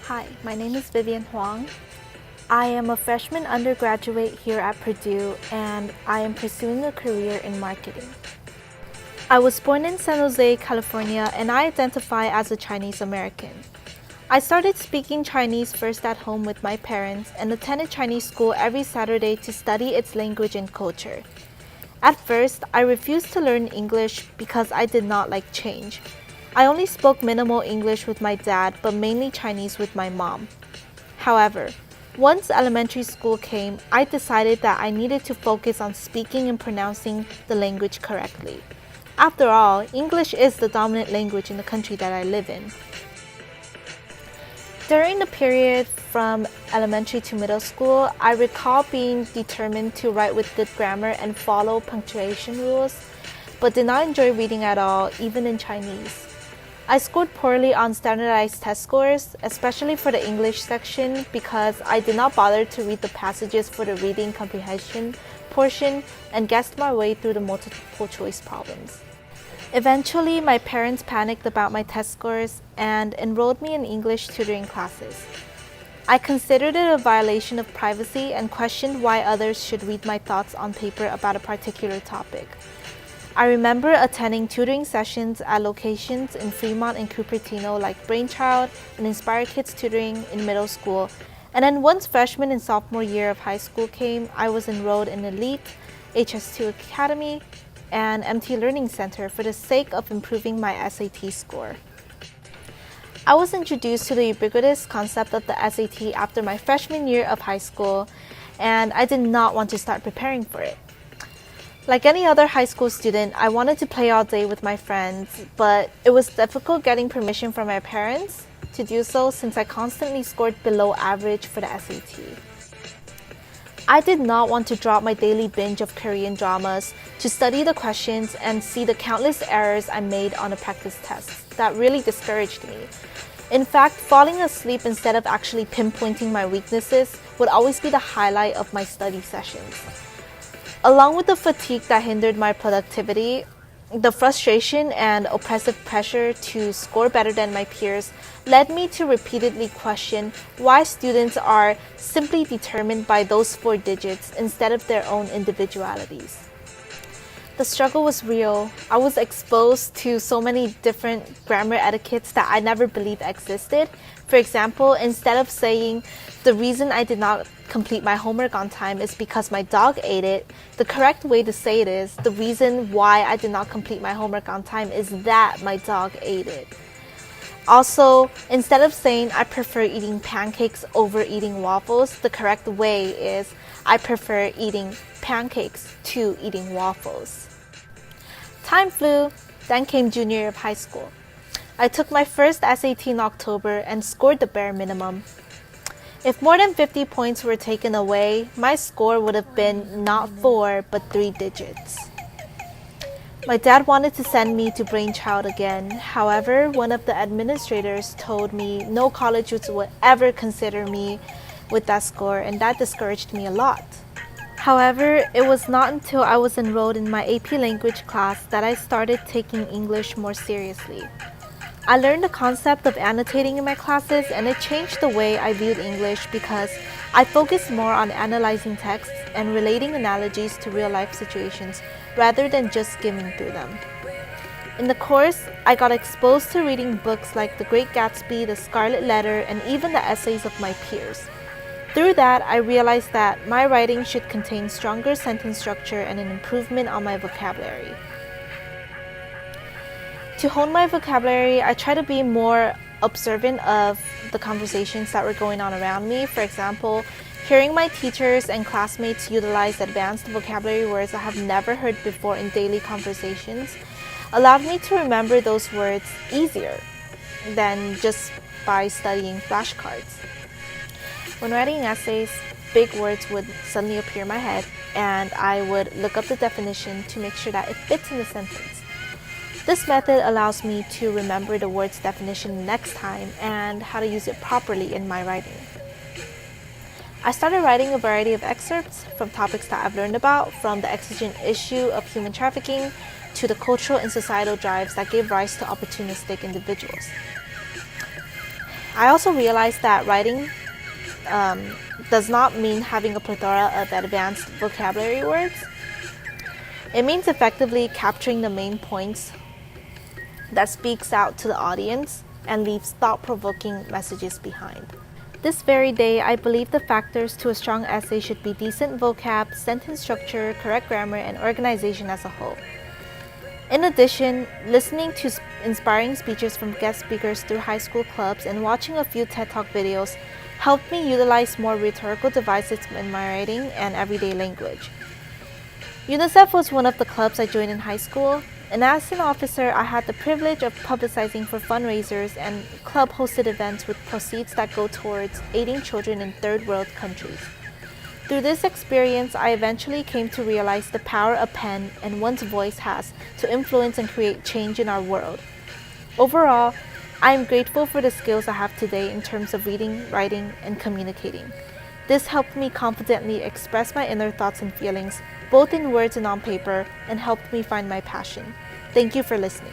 Hi, my name is Vivian Huang. I am a freshman undergraduate here at Purdue and I am pursuing a career in marketing. I was born in San Jose, California, and I identify as a Chinese American. I started speaking Chinese first at home with my parents and attended Chinese school every Saturday to study its language and culture. At first, I refused to learn English because I did not like change. I only spoke minimal English with my dad, but mainly Chinese with my mom. However, once elementary school came, I decided that I needed to focus on speaking and pronouncing the language correctly. After all, English is the dominant language in the country that I live in. During the period from elementary to middle school, I recall being determined to write with good grammar and follow punctuation rules, but did not enjoy reading at all, even in Chinese. I scored poorly on standardized test scores, especially for the English section, because I did not bother to read the passages for the reading comprehension portion and guessed my way through the multiple choice problems. Eventually, my parents panicked about my test scores and enrolled me in English tutoring classes. I considered it a violation of privacy and questioned why others should read my thoughts on paper about a particular topic. I remember attending tutoring sessions at locations in Fremont and Cupertino like Brainchild and Inspire Kids Tutoring in middle school, and then once freshman and sophomore year of high school came, I was enrolled in Elite, HS2 Academy, and MT Learning Center for the sake of improving my SAT score. I was introduced to the ubiquitous concept of the SAT after my freshman year of high school, and I did not want to start preparing for it. Like any other high school student, I wanted to play all day with my friends, but it was difficult getting permission from my parents to do so since I constantly scored below average for the SAT. I did not want to drop my daily binge of Korean dramas to study the questions and see the countless errors I made on the practice tests. That really discouraged me. In fact, falling asleep instead of actually pinpointing my weaknesses would always be the highlight of my study sessions. Along with the fatigue that hindered my productivity, the frustration and oppressive pressure to score better than my peers led me to repeatedly question why students are simply determined by those 4 digits instead of their own individualities. The struggle was real. I was exposed to so many different grammar etiquettes that I never believed existed. For example, instead of saying, "The reason I did not complete my homework on time is because my dog ate it," the correct way to say it is, "The reason why I did not complete my homework on time is that my dog ate it." Also, instead of saying, "I prefer eating pancakes over eating waffles," the correct way is, "I prefer eating pancakes to eating waffles." Time flew, then came junior year of high school. I took my first SAT in October and scored the bare minimum. If more than 50 points were taken away, my score would have been not 4 but 3 digits. My dad wanted to send me to Brainchild again. However, one of the administrators told me no colleges would ever consider me with that score, and that discouraged me a lot. However, it was not until I was enrolled in my AP language class that I started taking English more seriously. I learned the concept of annotating in my classes, and it changed the way I viewed English because I focused more on analyzing texts and relating analogies to real-life situations rather than just skimming through them. In the course, I got exposed to reading books like The Great Gatsby, The Scarlet Letter, and even the essays of my peers. Through that, I realized that my writing should contain stronger sentence structure and an improvement on my vocabulary. To hone my vocabulary, I try to be more observant of the conversations that were going on around me. For example, hearing my teachers and classmates utilize advanced vocabulary words I have never heard before in daily conversations allowed me to remember those words easier than just by studying flashcards. When writing essays, big words would suddenly appear in my head, and I would look up the definition to make sure that it fits in the sentence. This method allows me to remember the word's definition next time and how to use it properly in my writing. I started writing a variety of excerpts from topics that I've learned about, from the exigent issue of human trafficking to the cultural and societal drives that gave rise to opportunistic individuals. I also realized that writing does not mean having a plethora of advanced vocabulary words. It means effectively capturing the main points that speaks out to the audience and leaves thought-provoking messages behind. This very day, I believe the factors to a strong essay should be decent vocab, sentence structure, correct grammar, and organization as a whole. In addition, listening to inspiring speeches from guest speakers through high school clubs and watching a few TED Talk videos helped me utilize more rhetorical devices in my writing and everyday language. UNICEF was one of the clubs I joined in high school, and as an officer, I had the privilege of publicizing for fundraisers and club-hosted events with proceeds that go towards aiding children in third world countries. Through this experience, I eventually came to realize the power a pen and one's voice has to influence and create change in our world. Overall, I am grateful for the skills I have today in terms of reading, writing, and communicating. This helped me confidently express my inner thoughts and feelings, both in words and on paper, and helped me find my passion. Thank you for listening.